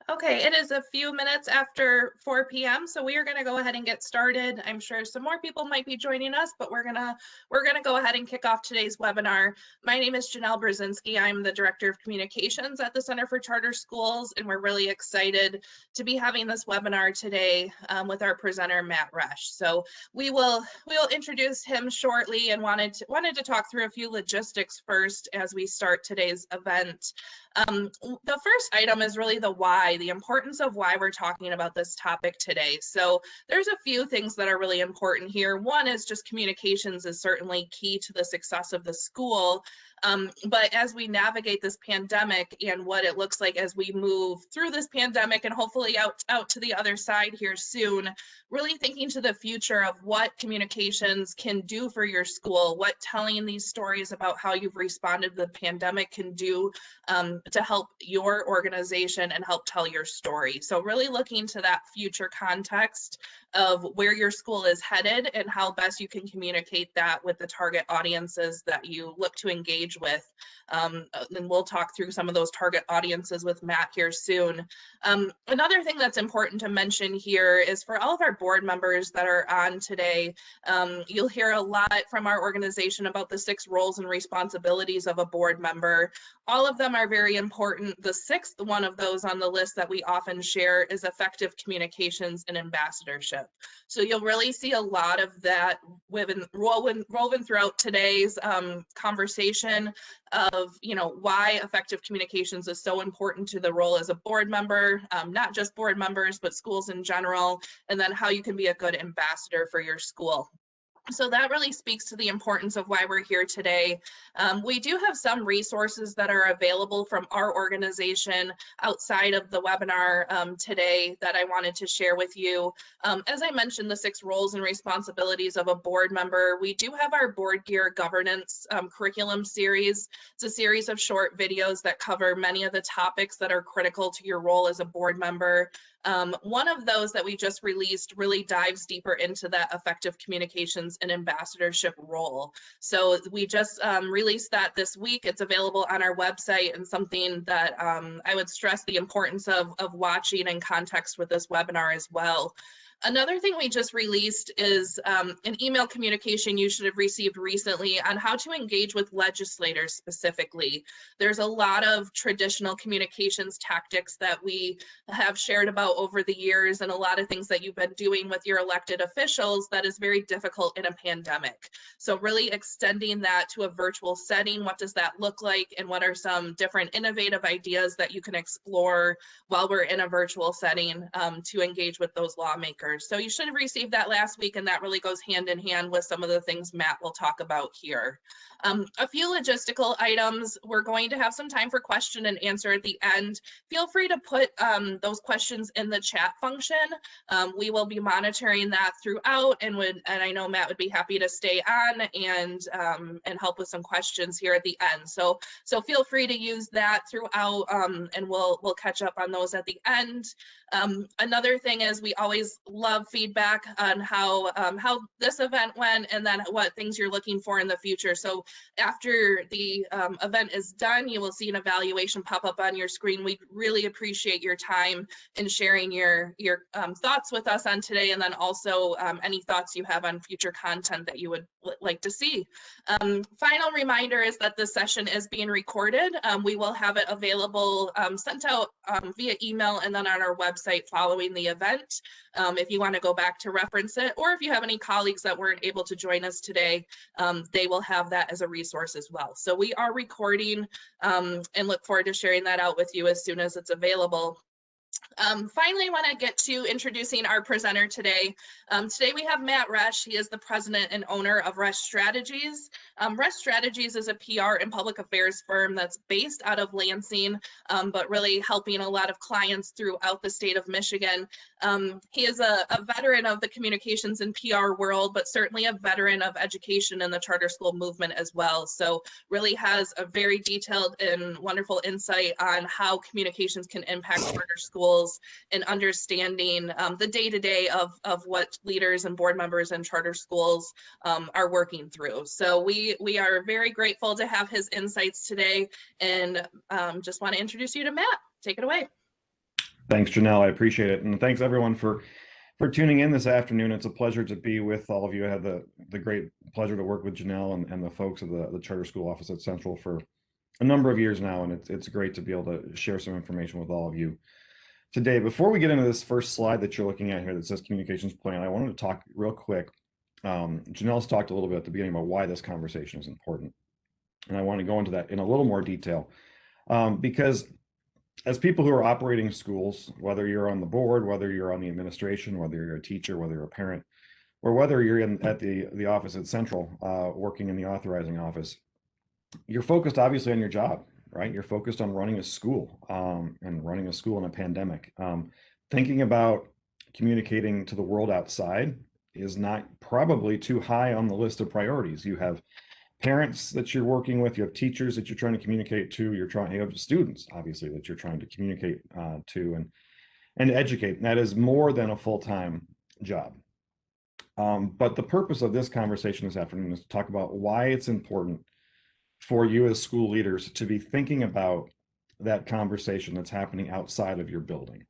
Okay, it is a few minutes after 4 p.m., so we are going to go ahead and get started. I'm sure some more people might be joining us, but we're gonna go ahead and kick off today's webinar. My name is Janelle Brzezinski. I'm the Director of Communications at the Center for Charter Schools, and we're really excited to be having this webinar today with our presenter, Matt Resch. So we'll introduce him shortly, and wanted to talk through a few logistics first as we start today's event. The first item is really the why, the importance of why we're talking about this topic today. So there's a few things that are really important here. One is just communications is certainly key to the success of the school. But as we navigate this pandemic and what it looks like as we move through this pandemic and hopefully out to the other side here soon, really thinking to the future of what communications can do for your school, what telling these stories about how you've responded to the pandemic can do to help your organization and help tell your story. So really looking to that future context of where your school is headed and how best you can communicate that with the target audiences that you look to engage with. And we'll talk through some of those target audiences with Matt here soon. Another thing that's important to mention here is for all of our board members that are on today, you'll hear a lot from our organization about the 6 roles and responsibilities of a board member. All of them are very important. The 6th one of those on the list that we often share is effective communications and ambassadorship. So you'll really see a lot of that woven throughout today's conversation of, why effective communications is so important to the role as a board member, not just board members, but schools in general, and then how you can be a good ambassador for your school. So that really speaks to the importance of why we're here today. We do have some resources that are available from our organization outside of the webinar today that I wanted to share with you. As I mentioned, the 6 roles and responsibilities of a board member, we do have our Board Gear Governance curriculum series. It's a series of short videos that cover many of the topics that are critical to your role as a board member. One of those that we just released really dives deeper into that effective communications and ambassadorship role. So we just released that this week. It's available on our website, and something that I would stress the importance of watching in context with this webinar as well. Another thing we just released is an email communication you should have received recently on how to engage with legislators specifically. There's a lot of traditional communications tactics that we have shared about over the years, and a lot of things that you've been doing with your elected officials that is very difficult in a pandemic. So really extending that to a virtual setting, what does that look like, and what are some different innovative ideas that you can explore while we're in a virtual setting to engage with those lawmakers. So you should have received that last week, and that really goes hand in hand with some of the things Matt will talk about here. A few logistical items. We're going to have some time for question and answer at the end. Feel free to put those questions in the chat function. We will be monitoring that throughout, and I know Matt would be happy to stay on and help with some questions here at the end. So feel free to use that throughout, and we'll catch up on those at the end. Another thing is we always love feedback on how this event went, and then what things you're looking for in the future. So after the event is done, you will see an evaluation pop up on your screen. We really appreciate your time in sharing your thoughts with us on today, and then also any thoughts you have on future content that you would like to see. Final reminder is that this session is being recorded. We will have it available, sent out via email and then on our website following the event. If you want to go back to reference it, or if you have any colleagues that weren't able to join us today, they will have that as a resource as well. So we are recording and look forward to sharing that out with you as soon as it's available. Finally, I want to get to introducing our presenter today. Today we have Matt Resch. He is the president and owner of Resch Strategies. Resch Strategies is a PR and public affairs firm that's based out of Lansing, but really helping a lot of clients throughout the state of Michigan. He is a veteran of the communications and PR world, but certainly a veteran of education and the charter school movement as well. So really has a very detailed and wonderful insight on how communications can impact charter schools and understanding the day-to-day of what leaders and board members and charter schools are working through. So we are very grateful to have his insights today, and just want to introduce you to Matt. Take it away. Thanks, Janelle. I appreciate it. And thanks everyone for tuning in this afternoon. It's a pleasure to be with all of you. I had the great pleasure to work with Janelle and the folks of the charter school office at Central for a number of years now, and it's great to be able to share some information with all of you today. Before we get into this first slide that you're looking at here that says communications plan, I wanted to talk real quick. Janelle's talked a little bit at the beginning about why this conversation is important, and I want to go into that in a little more detail because as people who are operating schools, whether you're on the board, whether you're on the administration, whether you're a teacher, whether you're a parent, or whether you're at the office at Central, working in the authorizing office, you're focused obviously on your job, right? You're focused on running a school, and running a school in a pandemic. Thinking about communicating to the world outside is not probably too high on the list of priorities. You have parents that you're working with, you have teachers that you're trying to communicate to, you have students, obviously, that you're trying to communicate to and educate. And that is more than a full-time job. But the purpose of this conversation this afternoon is to talk about why it's important for you as school leaders to be thinking about that conversation that's happening outside of your building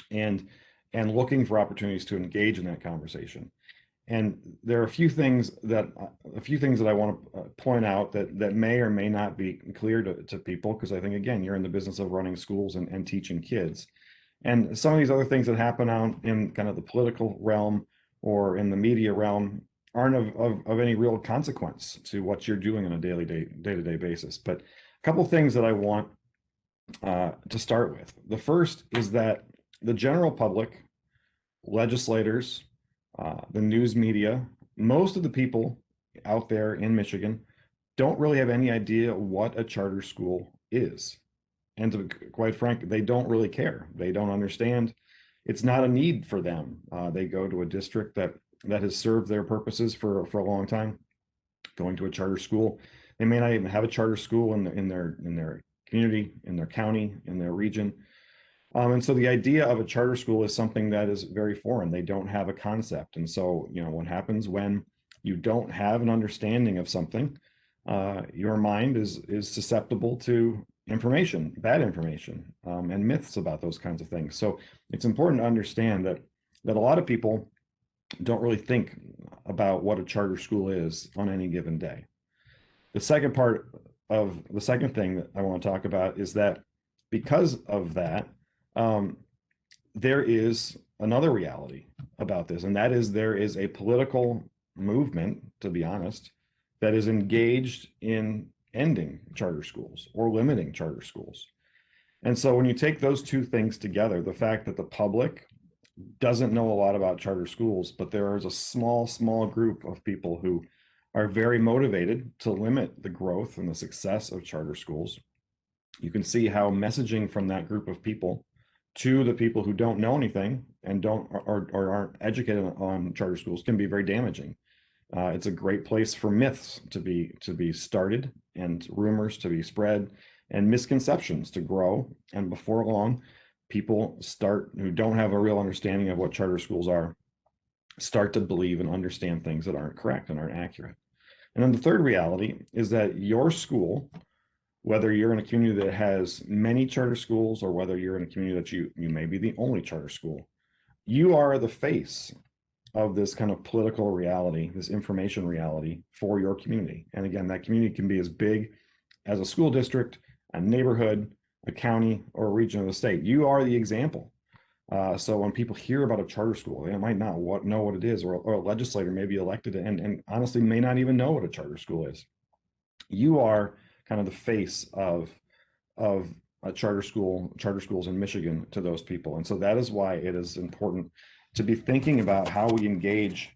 and looking for opportunities to engage in that conversation. And there are a few things that I want to point out that may or may not be clear to people, because I think, again, you're in the business of running schools and teaching kids. And some of these other things that happen out in kind of the political realm or in the media realm aren't of any real consequence to what you're doing on a day-to-day basis. But a couple of things that I want to start with. The first is that the general public, legislators, the news media, most of the people out there in Michigan don't really have any idea what a charter school is. And to be quite frank, they don't really care. They don't understand. It's not a need for them. They go to a district that has served their purposes for a long time. Going to a charter school, they may not even have a charter school in their community, in their county, in their region. And so the idea of a charter school is something that is very foreign. They don't have a concept. And so, what happens when you don't have an understanding of something, your mind is susceptible to information, bad information, and myths about those kinds of things. So it's important to understand that a lot of people don't really think about what a charter school is on any given day. The second thing that I want to talk about is that because of that, there is another reality about this, and that is there is a political movement, to be honest, that is engaged in ending charter schools or limiting charter schools. And so when you take those two things together, the fact that the public doesn't know a lot about charter schools, but there is a small group of people who are very motivated to limit the growth and the success of charter schools, you can see how messaging from that group of people to the people who don't know anything and or aren't educated on charter schools can be very damaging. It's a great place for myths to be started and rumors to be spread and misconceptions to grow. And before long, people who don't have a real understanding of what charter schools are, start to believe and understand things that aren't correct and aren't accurate. And then the third reality is that your school, whether you're in a community that has many charter schools or whether you're in a community that you may be the only charter school, you are the face of this kind of political reality, this information reality for your community. And again, that community can be as big as a school district, a neighborhood, a county, or a region of the state. You are the example. So when people hear about a charter school, they might not know what it is, or a legislator may be elected and honestly may not even know what a charter school is. You are kind of the face of a charter schools in Michigan to those people. And so that is why it is important to be thinking about how we engage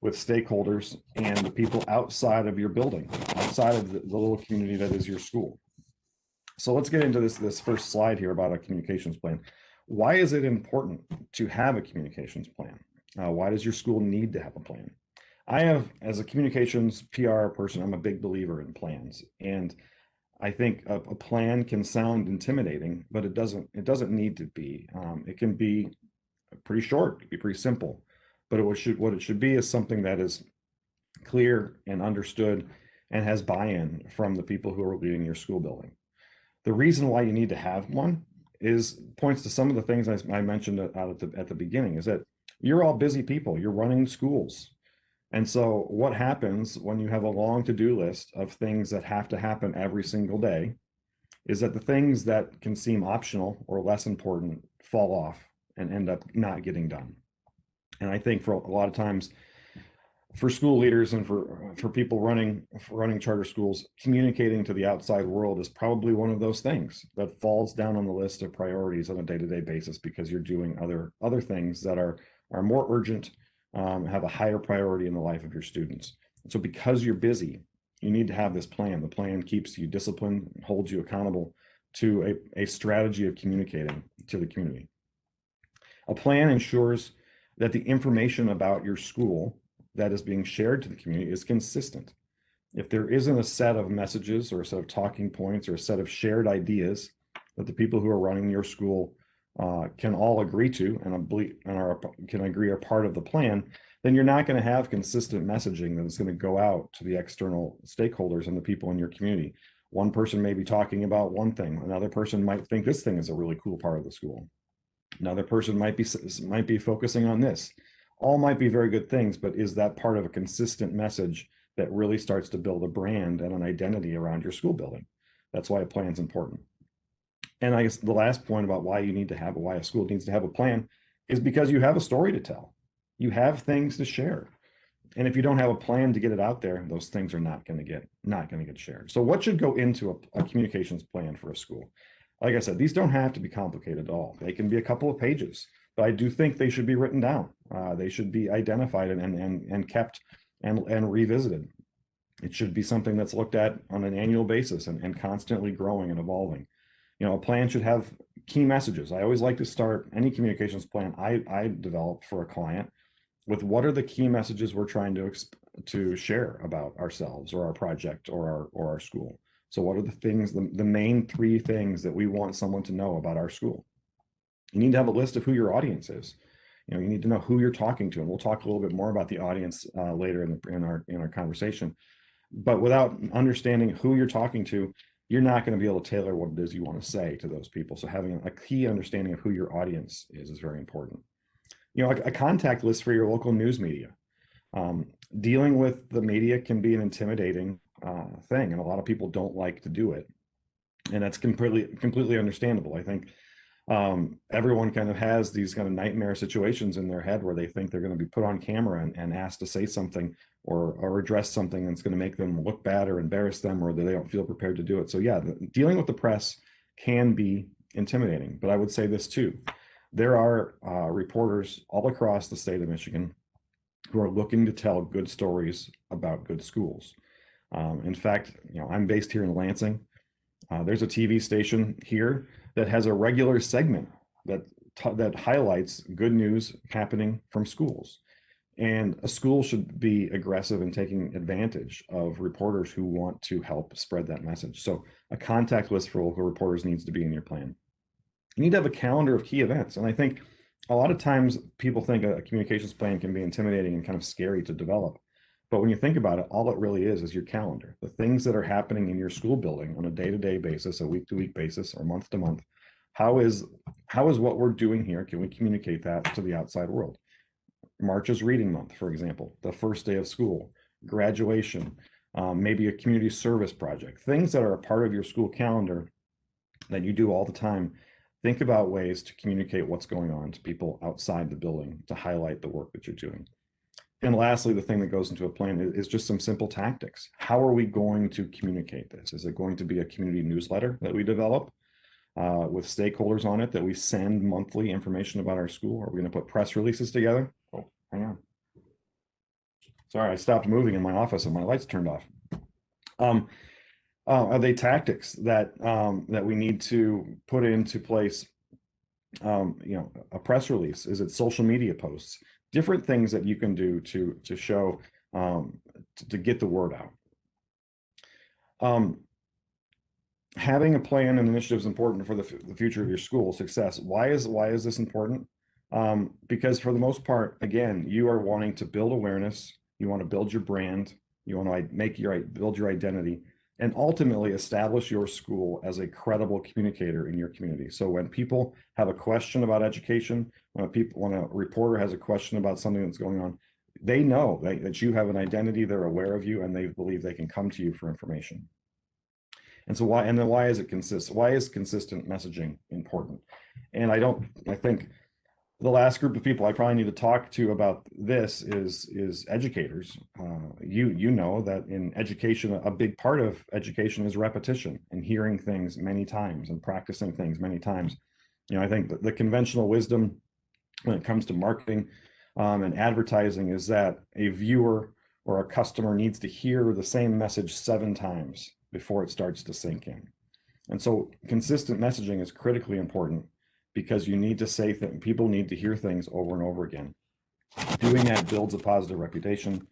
with stakeholders and the people outside of your building, outside of the little community that is your school. So let's get into this first slide here about a communications plan. Why is it important to have a communications plan? Why does your school need to have a plan? I have, as a communications PR person, I'm a big believer in plans. And I think a plan can sound intimidating, but it doesn't need to be. It can be pretty short, it can be pretty simple, but what it should be is something that is clear and understood and has buy-in from the people who are leading your school building. The reason why you need to have one points to some of the things I mentioned at the beginning, is that you're all busy people. You're running schools. And so what happens when you have a long to-do list of things that have to happen every single day is that the things that can seem optional or less important fall off and end up not getting done. And I think for a lot of times, for school leaders and for people running charter schools, communicating to the outside world is probably one of those things that falls down on the list of priorities on a day-to-day basis, because you're doing other things that are more urgent, have a higher priority in the life of your students. So because you're busy, you need to have this plan. The plan keeps you disciplined, holds you accountable to a strategy of communicating to the community. A plan ensures that the information about your school that is being shared to the community is consistent. If there isn't a set of messages or a set of talking points or a set of shared ideas that the people who are running your school can all agree to and can agree are part of the plan, then you're not going to have consistent messaging that's going to go out to the external stakeholders and the people in your community. One person may be talking about one thing, another person might think this thing is a really cool part of the school. Another person might be focusing on this. All might be very good things, but is that part of a consistent message that really starts to build a brand and an identity around your school building? That's why a plan is important. And I guess the last point about why a school needs to have a plan is because you have a story to tell. You have things to share. And if you don't have a plan to get it out there, those things are not going to get shared. So what should go into a communications plan for a school? Like I said, these don't have to be complicated at all. They can be a couple of pages, but I do think they should be written down. They should be identified and kept and revisited. It should be something that's looked at on an annual basis and constantly growing and evolving. A plan should have key messages. I always like to start any communications plan I develop for a client with what are the key messages we're trying to share about ourselves or our project or our school. So what are the things, the main 3 things that we want someone to know about our school? You need to have a list of who your audience is. You need to know who you're talking to, and we'll talk a little bit more about the audience later in our conversation. But without understanding who you're talking to, you're not going to be able to tailor what it is you want to say to those people. So having a key understanding of who your audience is very important. A contact list for your local news media. Dealing with the media can be an intimidating thing, and a lot of people don't like to do it, and that's completely understandable. I think everyone kind of has these kind of nightmare situations in their head where they think they're going to be put on camera and asked to say something or address something that's going to make them look bad or embarrass them, or that they don't feel prepared to do it. So yeah, dealing with the press can be intimidating, but I would say this too. There are reporters all across the state of Michigan who are looking to tell good stories about good schools. In fact, I'm based here in Lansing. There's a TV station here that has a regular segment that highlights good news happening from schools. And a school should be aggressive in taking advantage of reporters who want to help spread that message. So a contact list for local reporters needs to be in your plan. You need to have a calendar of key events. And I think a lot of times people think a communications plan can be intimidating and kind of scary to develop. But when you think about it, all it really is your calendar. The things that are happening in your school building on a day-to-day basis, a week-to-week basis, or month-to-month. How is what we're doing here? Can we communicate that to the outside world? March is reading month, for example, the first day of school, graduation, maybe a community service project, things that are a part of your school calendar that you do all the time. Think about ways to communicate what's going on to people outside the building to highlight the work that you're doing. And lastly, the thing that goes into a plan is just some simple tactics. How are we going to communicate this? Is it going to be a community newsletter that we develop with stakeholders on it that we send monthly information about our school? Are we going to put press releases together? Oh, hang on. Sorry, I stopped moving in my office and my lights turned off. Are they tactics that we need to put into place? A press release? Is it social media posts? Different things that you can do to show to get the word out. Having a plan and initiative is important for the future of your school success. Why is this important? Because for the most part, again, you are wanting to build awareness. You want to build your brand. You want to build your identity. and ultimately establish your school as a credible communicator in your community. So when people have a question about education, when a reporter has a question about something that's going on, they know that you have an identity, they're aware of you, and they believe they can come to you for information. And so why is it consistent? Why is consistent messaging important? And I think the last group of people I probably need to talk to about this is educators. You know that in education, a big part of education is repetition and hearing things many times and practicing things many times. I think the conventional wisdom when it comes to marketing and advertising is that a viewer or a customer needs to hear the same message 7 times before it starts to sink in. And so consistent messaging is critically important because you need to say that people need to hear things over and over again. Doing that builds a positive reputation.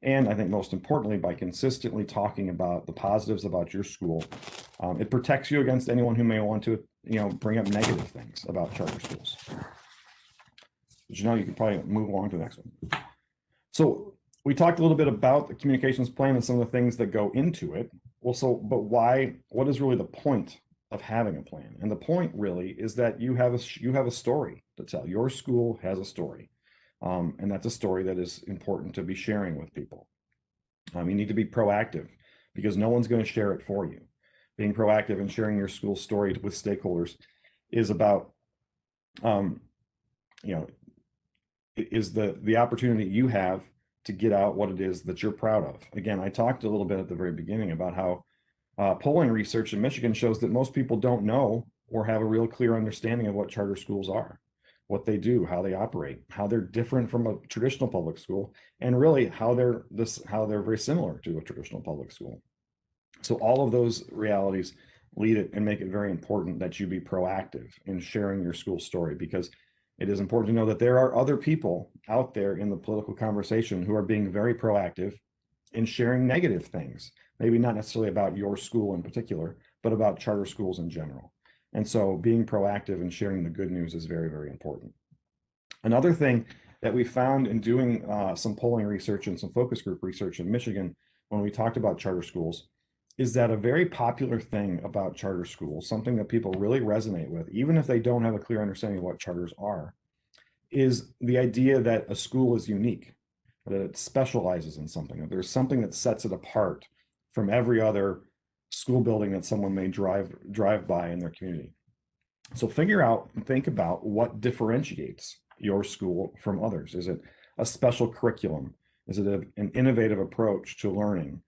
And I think most importantly, by consistently talking about the positives about your school, it protects you against anyone who may want to, bring up negative things about charter schools. Janelle, you can probably move along to the next one. So we talked a little bit about the communications plan and some of the things that go into it. Well, but what is really the point of having a plan? And the point really is that you have a story to tell. Your school has a story. And that's a story that is important to be sharing with people. You need to be proactive because no one's going to share it for you. Being proactive and sharing your school story with stakeholders is about, is the opportunity you have to get out what it is that you're proud of. Again, I talked a little bit at the very beginning about how polling research in Michigan shows that most people don't know or have a real clear understanding of what charter schools are, what they do, how they operate, how they're different from a traditional public school, and really how they're very similar to a traditional public school. So all of those realities lead it and make it very important that you be proactive in sharing your school story, because it is important to know that there are other people out there in the political conversation who are being very proactive in sharing negative things, maybe not necessarily about your school in particular, but about charter schools in general. And so being proactive and sharing the good news is very, very important. Another thing that we found in doing some polling research and some focus group research in Michigan when we talked about charter schools is that a very popular thing about charter schools, something that people really resonate with, even if they don't have a clear understanding of what charters are, is the idea that a school is unique, that it specializes in something, that there's something that sets it apart from every other school building that someone may drive by in their community. So figure out and think about what differentiates your school from others. Is it a special curriculum? Is it an innovative approach to learning?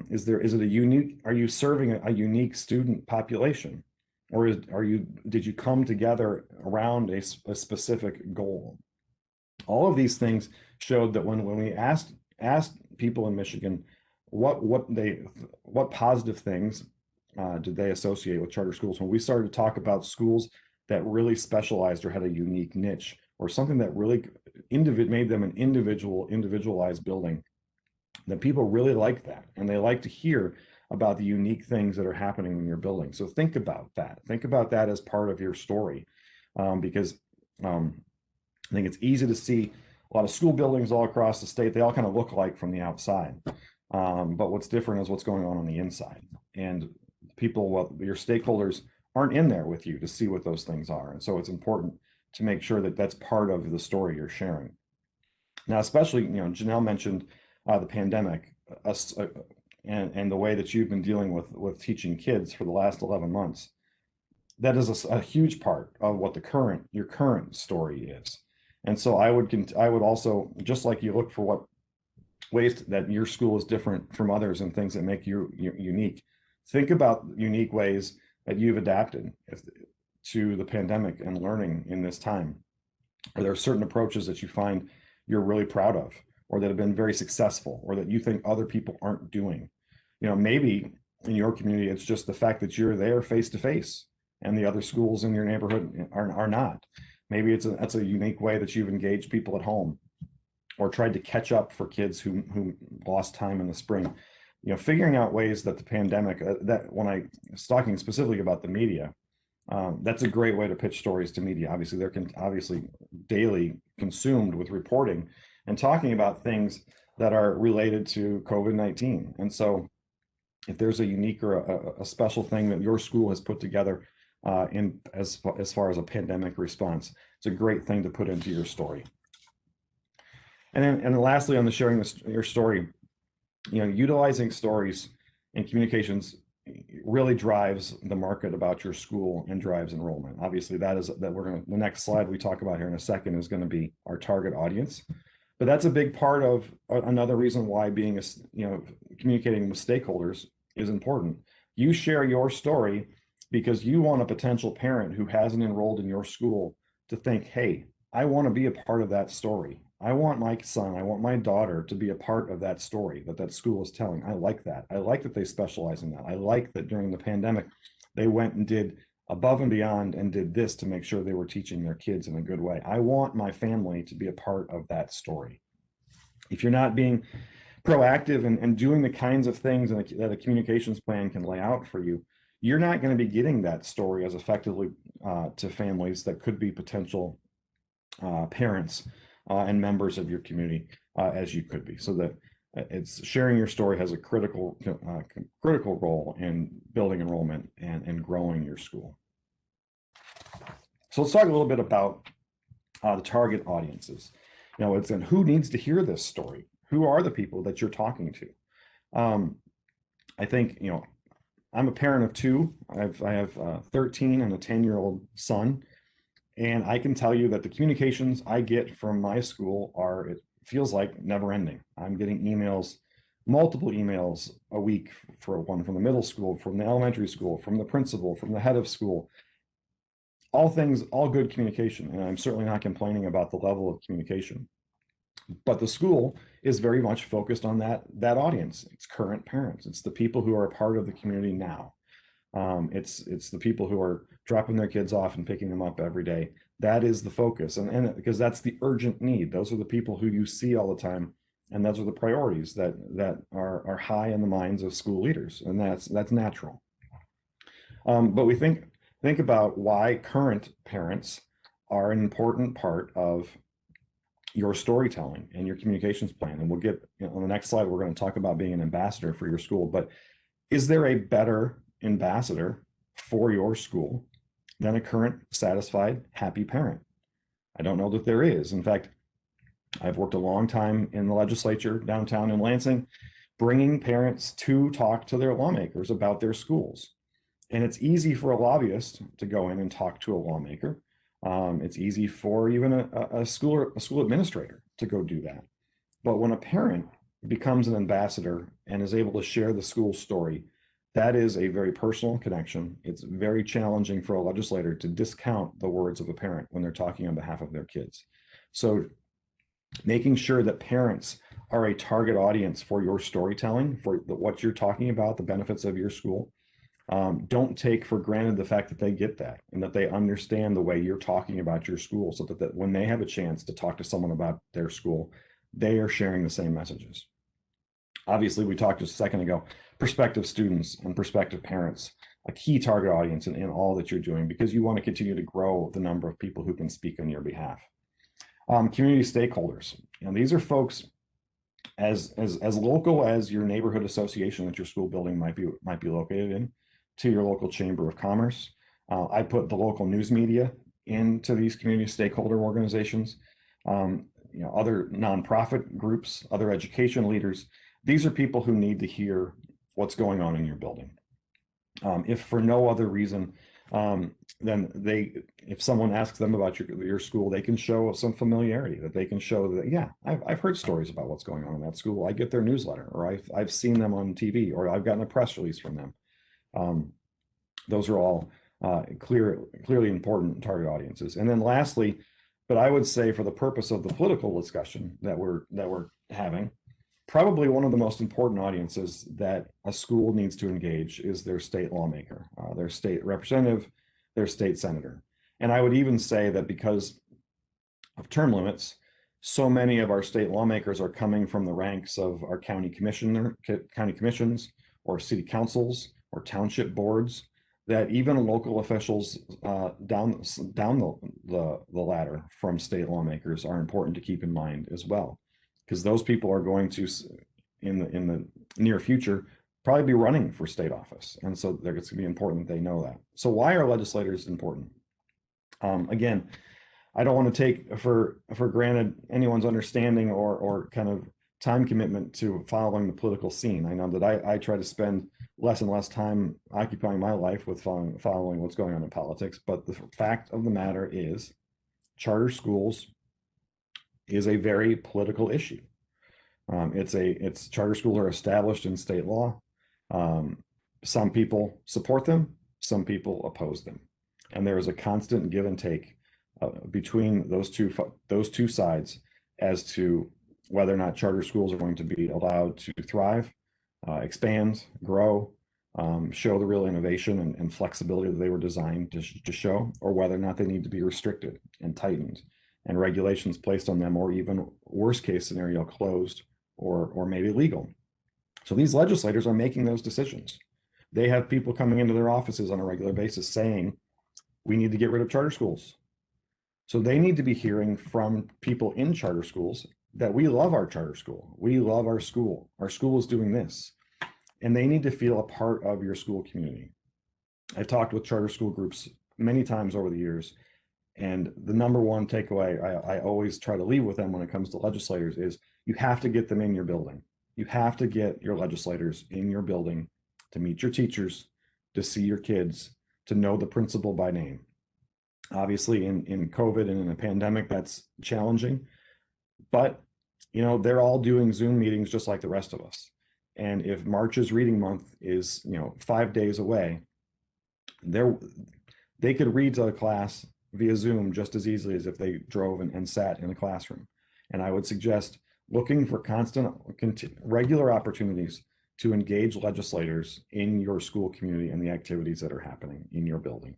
Is it a unique, are you serving a unique student population? Or did you come together around a specific goal? All of these things showed that when we asked people in Michigan what positive things did they associate with charter schools, when we started to talk about schools that really specialized or had a unique niche or something that really made them an individualized building, that people really like that, and they like to hear about the unique things that are happening in your building. So think about that. Think about that as part of your story, because I think it's easy to see a lot of school buildings all across the state. They all kind of look alike from the outside, but what's different is what's going on the inside. And your stakeholders aren't in there with you to see what those things are. And so it's important to make sure that that's part of the story you're sharing. Now, especially, Janelle mentioned the pandemic and the way that you've been dealing with teaching kids for the last 11 months. That is a huge part of what your current story is. And so I would also, just like you look for what ways that your school is different from others and things that make you unique, think about unique ways that you've adapted to the pandemic and learning in this time. Are there certain approaches that you find you're really proud of, or that have been very successful, or that you think other people aren't doing? Maybe in your community, it's just the fact that you're there face to face and the other schools in your neighborhood are not. Maybe that's a unique way that you've engaged people at home or tried to catch up for kids who lost time in the spring. Figuring out ways that the pandemic, that when I was talking specifically about the media, that's a great way to pitch stories to media. Obviously, they're obviously daily consumed with reporting and talking about things that are related to COVID-19. And so if there's a unique or a special thing that your school has put together as far as a pandemic response, it's a great thing to put into your story. And then lastly, on the sharing your story, utilizing stories and communications really drives the market about your school and drives enrollment. Obviously, the next slide we talk about here in a second is going to be our target audience. But that's a big part of another reason why communicating with stakeholders is important. You share your story because you want a potential parent who hasn't enrolled in your school to think, hey, I want to be a part of that story. I want my son, I want my daughter to be a part of that story that school is telling. I like that. I like that they specialize in that. I like that during the pandemic, they went and did above and beyond and did this to make sure they were teaching their kids in a good way. I want my family to be a part of that story. If you're not being proactive and doing the kinds of things that a communications plan can lay out for you, you're not going to be getting that story as effectively to families that could be potential parents and members of your community as you could be. So that it's sharing your story has a critical role in building enrollment and growing your school. So let's talk a little bit about the target audiences. It's in who needs to hear this story. Who are the people that you're talking to? I think I'm a parent of two. I have a 13 and a 10-year-old son. And I can tell you that the communications I get from my school it feels like never ending. I'm getting emails, multiple emails a week for one from the middle school, from the elementary school, from the principal, from the head of school. All good communication. And I'm certainly not complaining about the level of communication. But the school is very much focused on that audience. It's current parents. It's the people who are a part of the community now. It's the people who are dropping their kids off and picking them up every day. That is the focus, and because that's the urgent need. Those are the people who you see all the time, and those are the priorities that are high in the minds of school leaders, and that's natural. But we think about why current parents are an important part of your storytelling and your communications plan. And we'll get on the next slide, we're going to talk about being an ambassador for your school. But is there a better ambassador for your school than a current, satisfied, happy parent? I don't know that there is. In fact, I've worked a long time in the legislature downtown in Lansing, bringing parents to talk to their lawmakers about their schools. And it's easy for a lobbyist to go in and talk to a lawmaker. It's easy for even a school administrator to go do that. But when a parent becomes an ambassador and is able to share the school story, that is a very personal connection. It's very challenging for a legislator to discount the words of a parent when they're talking on behalf of their kids. So making sure that parents are a target audience for your storytelling, for what you're talking about, the benefits of your school. Don't take for granted the fact that they get that and that they understand the way you're talking about your school, so that when they have a chance to talk to someone about their school, they are sharing the same messages. Obviously, we talked just a second ago, prospective students and prospective parents, a key target audience in all that you're doing, because you want to continue to grow the number of people who can speak on your behalf. Community stakeholders, these are folks as local as your neighborhood association that your school building might be located in, to your local chamber of commerce. I put the local news media into these community stakeholder organizations, other nonprofit groups, other education leaders. These are people who need to hear what's going on in your building. If for no other reason, then if someone asks them about your school, they can show some familiarity, that they can show that, yeah, I've heard stories about what's going on in that school. I get their newsletter, or I've seen them on TV, or I've gotten a press release from them. Those are all clearly important target audiences. And then lastly, but I would say for the purpose of the political discussion that we're having, probably one of the most important audiences that a school needs to engage is their state lawmaker, their state representative, their state senator. And I would even say that because of term limits, so many of our state lawmakers are coming from the ranks of our county commissions, or city councils, or township boards, that even local officials down the ladder from state lawmakers are important to keep in mind as well, because those people are going to, in the near future, probably be running for state office. And so it's going to be important that they know that. So why are legislators important? Again, I don't want to take for granted anyone's understanding or kind of time commitment to following the political scene. I know that I try to spend less and less time occupying my life with following what's going on in politics. But the fact of the matter is, charter schools is a very political issue. It's charter schools are established in state law. Some people support them, some people oppose them, and there is a constant give and take between those two sides as to whether or not charter schools are going to be allowed to thrive, expand, grow, show the real innovation and flexibility that they were designed to show, or whether or not they need to be restricted and tightened and regulations placed on them, or even worst case scenario, closed or made illegal. So these legislators are making those decisions. They have people coming into their offices on a regular basis saying, we need to get rid of charter schools. So they need to be hearing from people in charter schools that we love our charter school. We love our school. Our school is doing this. And they need to feel a part of your school community. I've talked with charter school groups many times over the years, and the number one takeaway I always try to leave with them when it comes to legislators is you have to get them in your building. You have to get your legislators in your building to meet your teachers, to see your kids, to know the principal by name. Obviously, in COVID and in a pandemic, that's challenging, but they're all doing Zoom meetings just like the rest of us. And if March's Reading Month is 5 days away, they could read to a class via Zoom just as easily as if they drove and sat in a classroom. And I would suggest looking for regular opportunities to engage legislators in your school community and the activities that are happening in your building.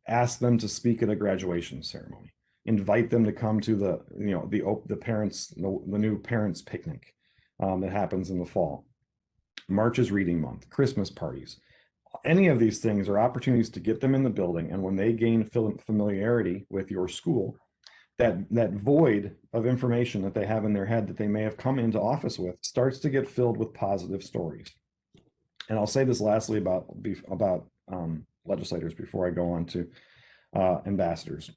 Ask them to speak at a graduation ceremony. Invite them to come to the new parents picnic that happens in the fall. March's Reading Month, Christmas parties. Any of these things are opportunities to get them in the building, and when they gain familiarity with your school, that void of information that they have in their head that they may have come into office with starts to get filled with positive stories. And I'll say this lastly about legislators before I go on to ambassadors.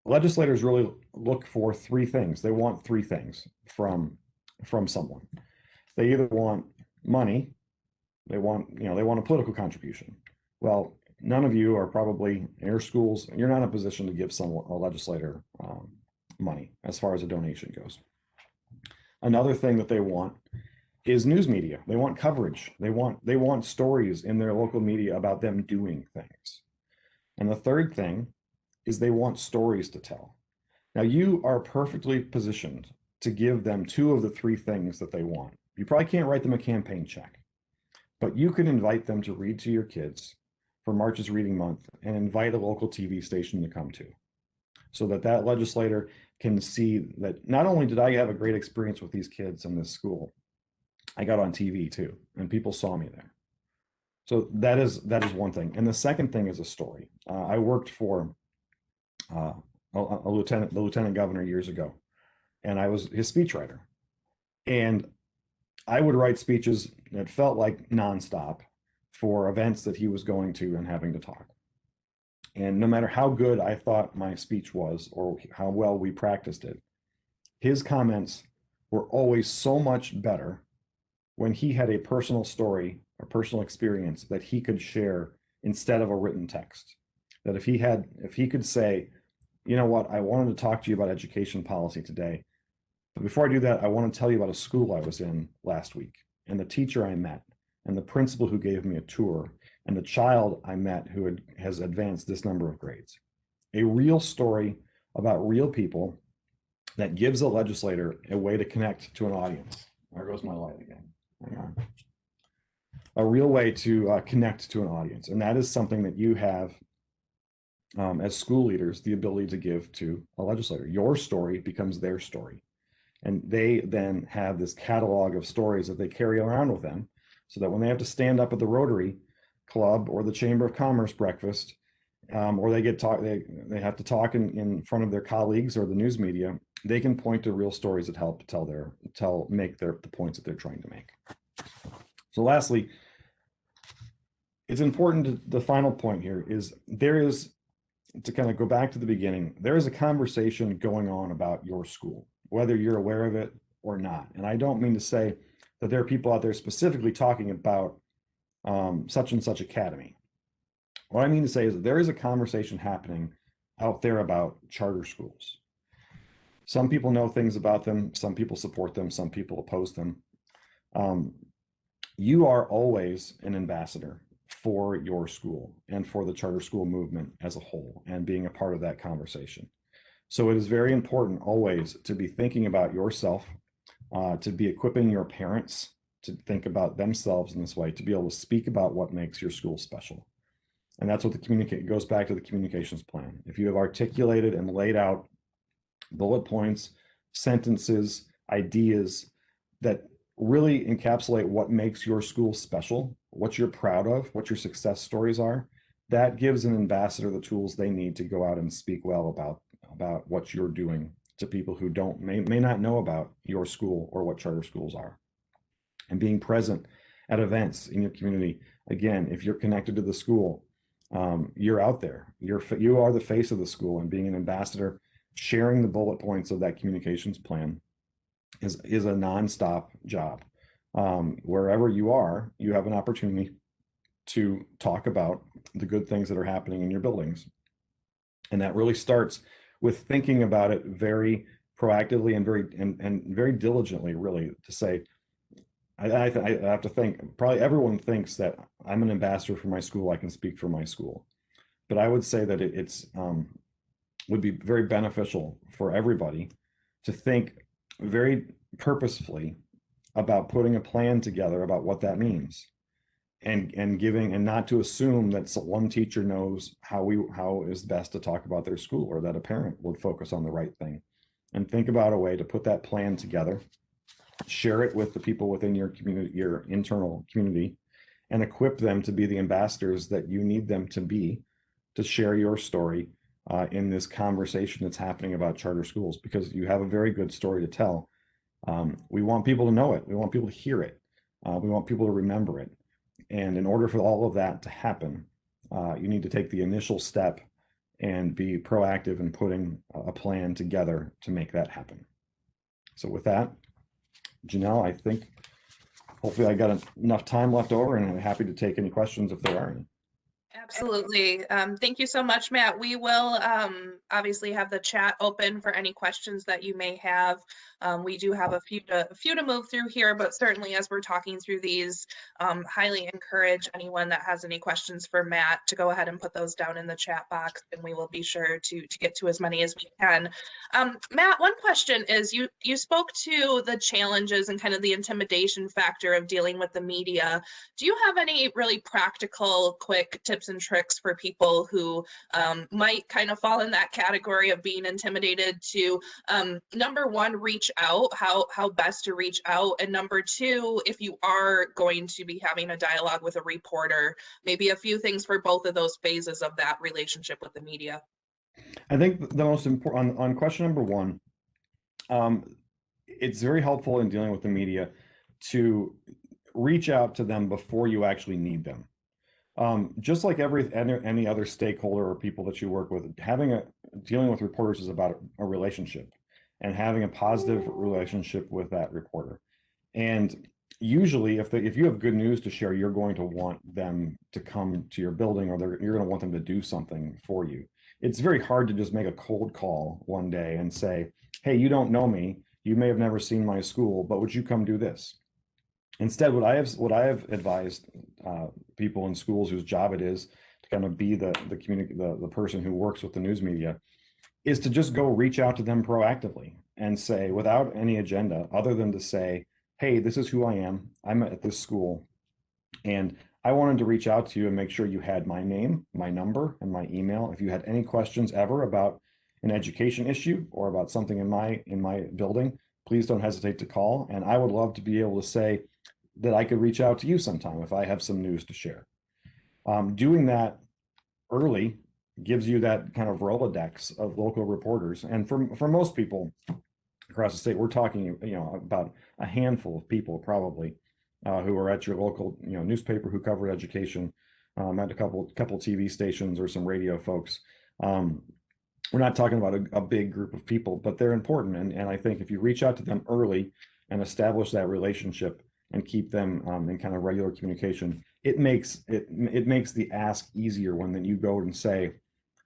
Legislators really look for three things. They want three things from someone. They either want money, they want a political contribution. Well, none of you are probably in your schools, you're not in a position to give a legislator money as far as a donation goes. Another thing that they want is news media. They want coverage. They want stories in their local media about them doing things. And the third thing is they want stories to tell. Now, you are perfectly positioned to give them two of the three things that they want. You probably can't write them a campaign check, but you can invite them to read to your kids for March's Reading Month and invite a local TV station to come to, so that legislator can see that not only did I have a great experience with these kids in this school, I got on TV too, and people saw me there. So that is one thing. And the second thing is a story. I worked for the lieutenant governor years ago, and I was his speechwriter. And I would write speeches that felt like nonstop for events that he was going to and having to talk. And no matter how good I thought my speech was or how well we practiced it, his comments were always so much better when he had a personal story or personal experience that he could share instead of a written text. That if he could say, you know what, I wanted to talk to you about education policy today, but before I do that, I want to tell you about a school I was in last week, and the teacher I met, and the principal who gave me a tour, and the child I met who has advanced this number of grades. A real story about real people that gives a legislator a way to connect to an audience. There goes my light again. Hang on. A real way to connect to an audience. And that is something that you have, as school leaders, the ability to give to a legislator. Your story becomes their story. And they then have this catalog of stories that they carry around with them, so that when they have to stand up at the Rotary Club or the Chamber of Commerce breakfast, or they have to talk in front of their colleagues or the news media, they can point to real stories that help make the points that they're trying to make. So lastly, it's important the final point here is to kind of go back to the beginning, there is a conversation going on about your school, whether you're aware of it or not. And I don't mean to say that there are people out there specifically talking about such and such academy. What I mean to say is that there is a conversation happening out there about charter schools. Some people know things about them, some people support them, some people oppose them. You are always an ambassador for your school and for the charter school movement as a whole, and being a part of that conversation. So it is very important always to be thinking about yourself, to be equipping your parents to think about themselves in this way, to be able to speak about what makes your school special. And that's what goes back to the communications plan. If you have articulated and laid out bullet points, sentences, ideas that really encapsulate what makes your school special, what you're proud of, what your success stories are, that gives an ambassador the tools they need to go out and speak well about what you're doing to people who may not know about your school or what charter schools are. And being present at events in your community. Again, if you're connected to the school, you're out there. You are the face of the school, and being an ambassador, sharing the bullet points of that communications plan is a nonstop job. Wherever you are, you have an opportunity to talk about the good things that are happening in your buildings. And that really starts with thinking about it very proactively and very diligently, really, to say, I have to think, probably everyone thinks that I'm an ambassador for my school, I can speak for my school. But I would say that it's would be very beneficial for everybody to think very purposefully about putting a plan together about what that means, and giving, and not to assume that one teacher knows how is best to talk about their school, or that a parent would focus on the right thing. And think about a way to put that plan together, share it with the people within your community, your internal community, and equip them to be the ambassadors that you need them to be, to share your story in this conversation that's happening about charter schools, because you have a very good story to tell. We want people to know it. We want people to hear it. We want people to remember it. And in order for all of that to happen, you need to take the initial step and be proactive in putting a plan together to make that happen. So with that, Janelle, I think hopefully I got enough time left over, and I'm happy to take any questions if there are any. Absolutely. Thank you so much, Matt. We will obviously have the chat open for any questions that you may have. We do have a few to move through here, but certainly as we're talking through these, highly encourage anyone that has any questions for Matt to go ahead and put those down in the chat box, and we will be sure to get to as many as we can. Matt, one question is, you spoke to the challenges and kind of the intimidation factor of dealing with the media. Do you have any really practical, quick tips and tricks for people who might kind of fall in that category of being intimidated to, number one, reach out, how best to reach out, and number two, if you are going to be having a dialogue with a reporter, maybe a few things for both of those phases of that relationship with the media? I think the most important, on question number one, it's very helpful in dealing with the media to reach out to them before you actually need them. Just like any other stakeholder or people that you work with, dealing with reporters is about a relationship, and having a positive relationship with that reporter. And usually, if you have good news to share, you're going to want them to come to your building, or you're going to want them to do something for you. It's very hard to just make a cold call one day and say, hey, you don't know me, you may have never seen my school, but would you come do this? Instead, what I have advised people in schools whose job it is to kind of be the person who works with the news media, is to just go reach out to them proactively and say, without any agenda other than to say, hey, this is who I am. I'm at this school, and I wanted to reach out to you and make sure you had my name, my number, and my email. If you had any questions ever about an education issue or about something in my building, please don't hesitate to call. And I would love to be able to say that I could reach out to you sometime if I have some news to share. Doing that early gives you that kind of Rolodex of local reporters. And for most people, across the state. We're talking, about a handful of people probably who are at your local, newspaper who cover education, at a couple TV stations or some radio folks. We're not talking about a big group of people, but they're important. And I think if you reach out to them early and establish that relationship and keep them in kind of regular communication, it makes the ask easier when then you go and say,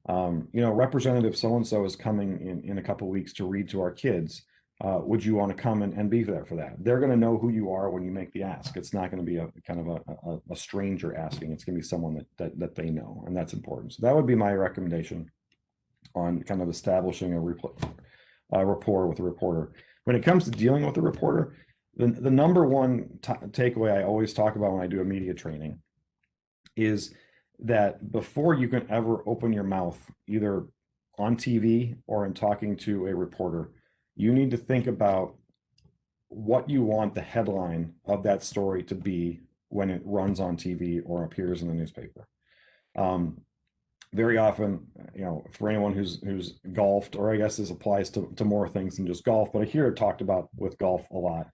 Representative so-and-so is coming in a couple of weeks to read to our kids. Would you want to come and be there for that? They're going to know who you are when you make the ask. It's not going to be a kind of a stranger asking. It's going to be someone that they know, and that's important. So that would be my recommendation on kind of establishing a rapport with a reporter. When it comes to dealing with a reporter, the number one takeaway I always talk about when I do a media training is that before you can ever open your mouth, either on TV or in talking to a reporter, you need to think about what you want the headline of that story to be when it runs on TV or appears in the newspaper. Very often, for anyone who's golfed, or I guess this applies to more things than just golf, but I hear it talked about with golf a lot,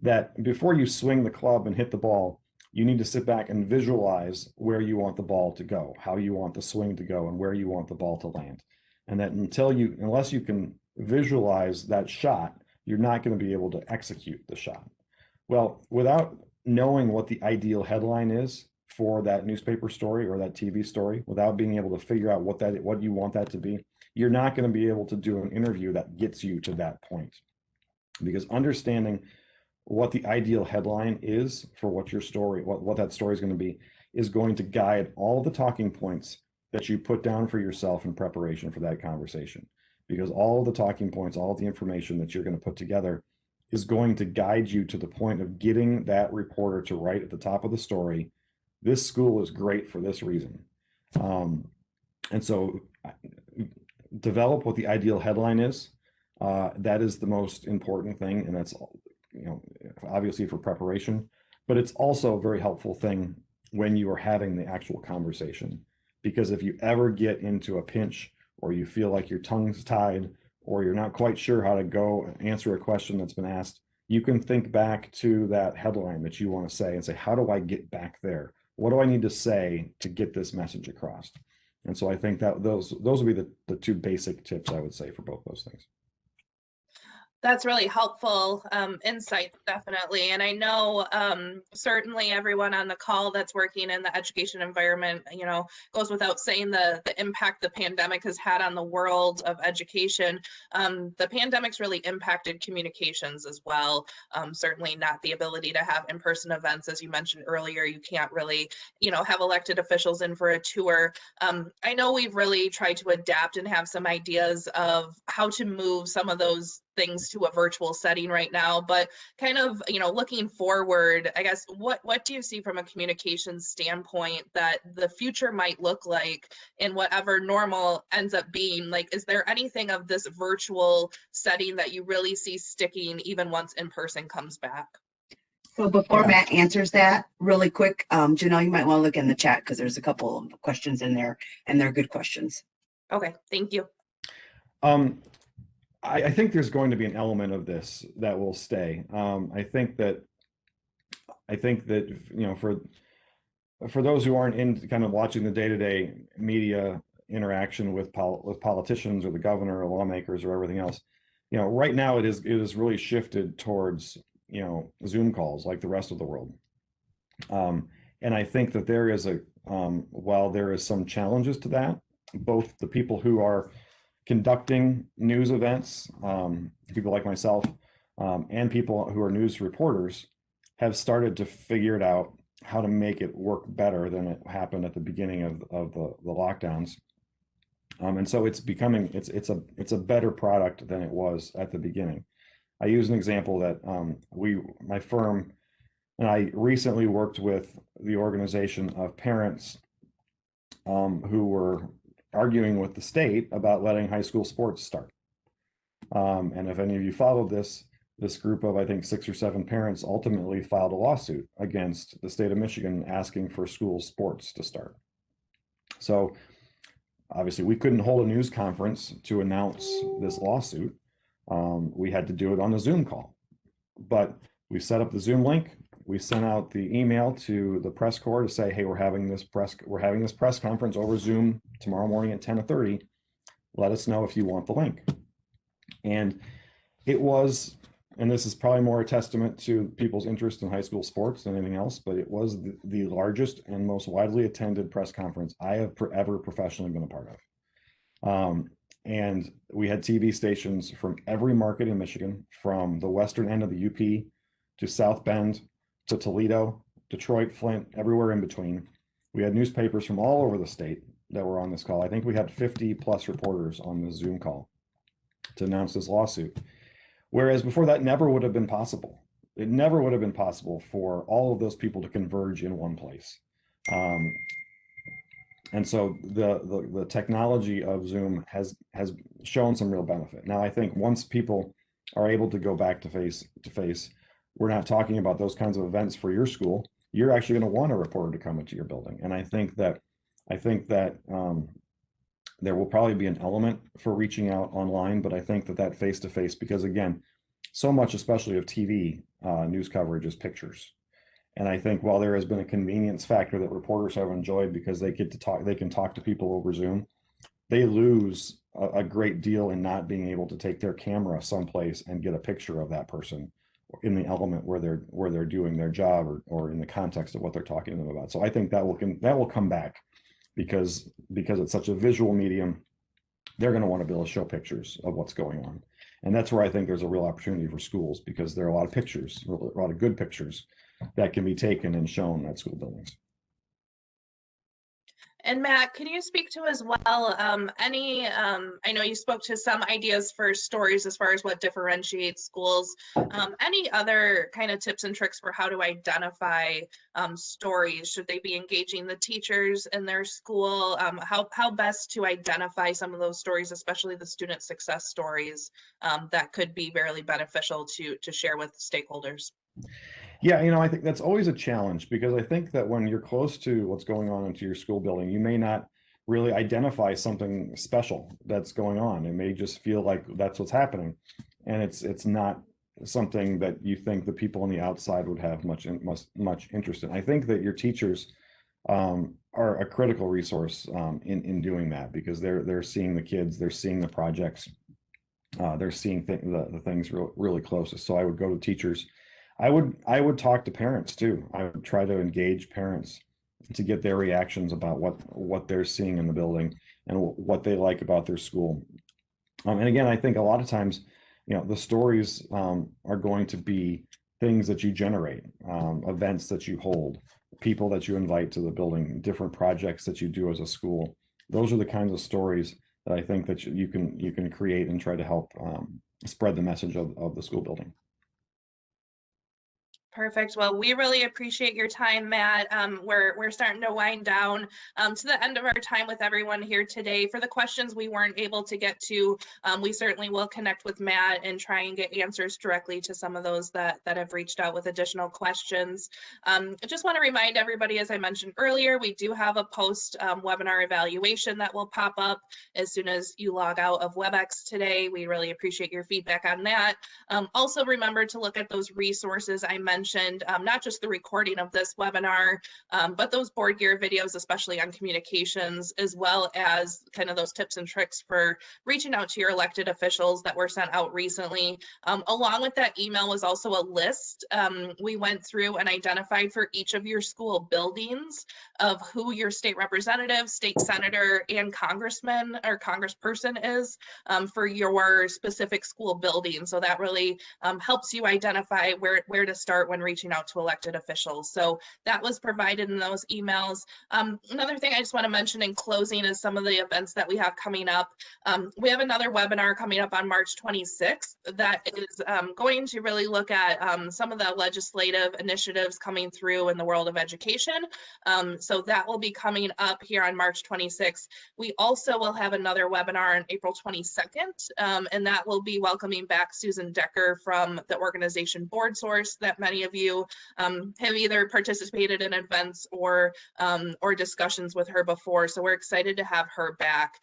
that before you swing the club and hit the ball, you need to sit back and visualize where you want the ball to go, how you want the swing to go, and where you want the ball to land. And that unless you can visualize that shot, you're not going to be able to execute the shot. Well, without knowing what the ideal headline is for that newspaper story or that TV story, without being able to figure out what you want that to be, you're not going to be able to do an interview that gets you to that point. Because understanding what the ideal headline is for what your story, what that story is going to be, is going to guide all the talking points that you put down for yourself in preparation for that conversation. Because all of the talking points, all of the information that you're going to put together is going to guide you to the point of getting that reporter to write at the top of the story, this school is great for this reason. And so develop what the ideal headline is. That is the most important thing. And that's, obviously for preparation, but it's also a very helpful thing when you are having the actual conversation. Because if you ever get into a pinch, or you feel like your tongue's tied, or you're not quite sure how to go and answer a question that's been asked, you can think back to that headline that you want to say and say, how do I get back there? What do I need to say to get this message across? And so I think that those would be the two basic tips I would say for both those things. That's really helpful insight, definitely. And I know certainly everyone on the call that's working in the education environment, goes without saying the impact the pandemic has had on the world of education. The pandemic's really impacted communications as well. Certainly not the ability to have in-person events, as you mentioned earlier. You can't really, have elected officials in for a tour. I know we've really tried to adapt and have some ideas of how to move some of those things to a virtual setting right now, but kind of, looking forward, I guess, what do you see from a communications standpoint that the future might look like in whatever normal ends up being? Like, is there anything of this virtual setting that you really see sticking even once in person comes back? So before Matt answers that really quick, Janelle, you might want to look in the chat because there's a couple of questions in there and they're good questions. Okay, thank you. I think there's going to be an element of this that will stay. I think that for those who aren't in kind of watching the day-to-day media interaction with politicians or the governor or lawmakers or everything else, right now it is really shifted towards Zoom calls like the rest of the world. And I think that there is while there is some challenges to that, both the people who are conducting news events, people like myself, and people who are news reporters have started to figure it out how to make it work better than it happened at the beginning of the lockdowns. And so it's becoming, it's a better product than it was at the beginning. I use an example that my firm and I recently worked with the organization of parents who were arguing with the state about letting high school sports start. And if any of you followed this group of, I think, 6 or 7 parents ultimately filed a lawsuit against the state of Michigan asking for school sports to start. So obviously we couldn't hold a news conference to announce this lawsuit, we had to do it on a Zoom call. But we set up the Zoom link. We sent out the email to the press corps to say, hey, we're having this press conference over Zoom tomorrow morning at 10:30. Let us know if you want the link. And it was, and this is probably more a testament to people's interest in high school sports than anything else, but it was the largest and most widely attended press conference I have ever professionally been a part of. And we had TV stations from every market in Michigan, from the western end of the UP to South Bend to Toledo, Detroit, Flint, everywhere in between. We had newspapers from all over the state that were on this call. I think we had 50 plus reporters on the Zoom call to announce this lawsuit. Whereas before that never would have been possible. It never would have been possible for all of those people to converge in one place. And so the technology of Zoom has shown some real benefit. Now, I think once people are able to go back to face, we're not talking about those kinds of events for your school. You're actually going to want a reporter to come into your building. And I think that there will probably be an element for reaching out online, but I think that face-to-face, because again, so much, especially of TV news coverage, is pictures. And I think while there has been a convenience factor that reporters have enjoyed because they can talk to people over Zoom, they lose a great deal in not being able to take their camera someplace and get a picture of that person in the element where they're doing their job, or in the context of what they're talking to them about. So I think that will come back because it's such a visual medium. They're going to want to be able to show pictures of what's going on. And that's where I think there's a real opportunity for schools, because there are a lot of pictures, a lot of good pictures that can be taken and shown at school buildings. And Matt, can you speak to as well I know you spoke to some ideas for stories as far as what differentiates schools. Any other kind of tips and tricks for how to identify stories? Should they be engaging the teachers in their school? How best to identify some of those stories, especially the student success stories that could be very beneficial to share with stakeholders? Yeah, I think that's always a challenge, because I think that when you're close to what's going on into your school building, you may not really identify something special that's going on. It may just feel like that's what's happening, and it's not something that you think the people on the outside would have much interest in. I think that your teachers are a critical resource in doing that, because they're seeing the kids, they're seeing the projects, they're seeing the things really closest. So I would go to teachers. I would talk to parents too. I would try to engage parents to get their reactions about what they're seeing in the building and what they like about their school. And again, I think a lot of times, the stories are going to be things that you generate, events that you hold, people that you invite to the building, different projects that you do as a school. Those are the kinds of stories that I think that you can create and try to help spread the message of the school building. Perfect. Well, we really appreciate your time, Matt. We're starting to wind down to the end of our time with everyone here today. For the questions we weren't able to get to, we certainly will connect with Matt and try and get answers directly to some of those that have reached out with additional questions. I just want to remind everybody, as I mentioned earlier, we do have a post webinar evaluation that will pop up as soon as you log out of WebEx today. We really appreciate your feedback on that. Also, remember to look at those resources I mentioned, not just the recording of this webinar, but those board gear videos, especially on communications, as well as kind of those tips and tricks for reaching out to your elected officials that were sent out recently. Along with that email was also a list we went through and identified for each of your school buildings of who your state representative, state senator, and congressman or congressperson is for your specific school building. So that really helps you identify where to start when reaching out to elected officials. So that was provided in those emails. Another thing I just want to mention in closing is some of the events that we have coming up. We have another webinar coming up on March 26th that is going to really look at some of the legislative initiatives coming through in the world of education. So that will be coming up here on March 26th. We also will have another webinar on April 22nd, and that will be welcoming back Susan Decker from the organization BoardSource that many many of you have either participated in events or discussions with her before. So we're excited to have her back.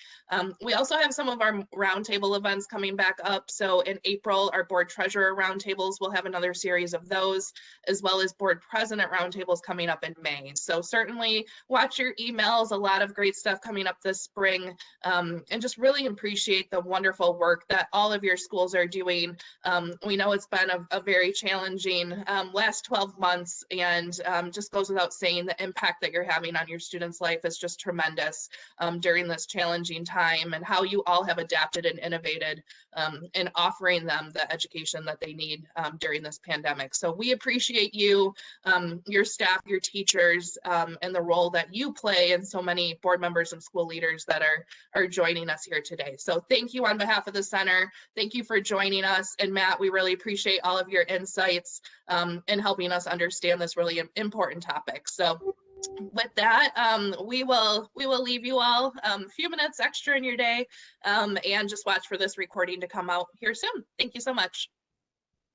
We also have some of our roundtable events coming back up. So in April, our board treasurer roundtables, we'll have another series of those, as well as board president roundtables coming up in May. So certainly watch your emails, a lot of great stuff coming up this spring, and just really appreciate the wonderful work that all of your schools are doing. We know it's been a very challenging last 12 months, and just goes without saying the impact that you're having on your students' life is just tremendous during this challenging time, and how you all have adapted and innovated in offering them the education that they need during this pandemic. So we appreciate you, your staff, your teachers, and the role that you play, and so many board members and school leaders that are joining us here today. So thank you on behalf of the center. Thank you for joining us. And Matt, we really appreciate all of your insights in helping us understand this really important topic. So with that, we will leave you all a few minutes extra in your day, and just watch for this recording to come out here soon. Thank you so much.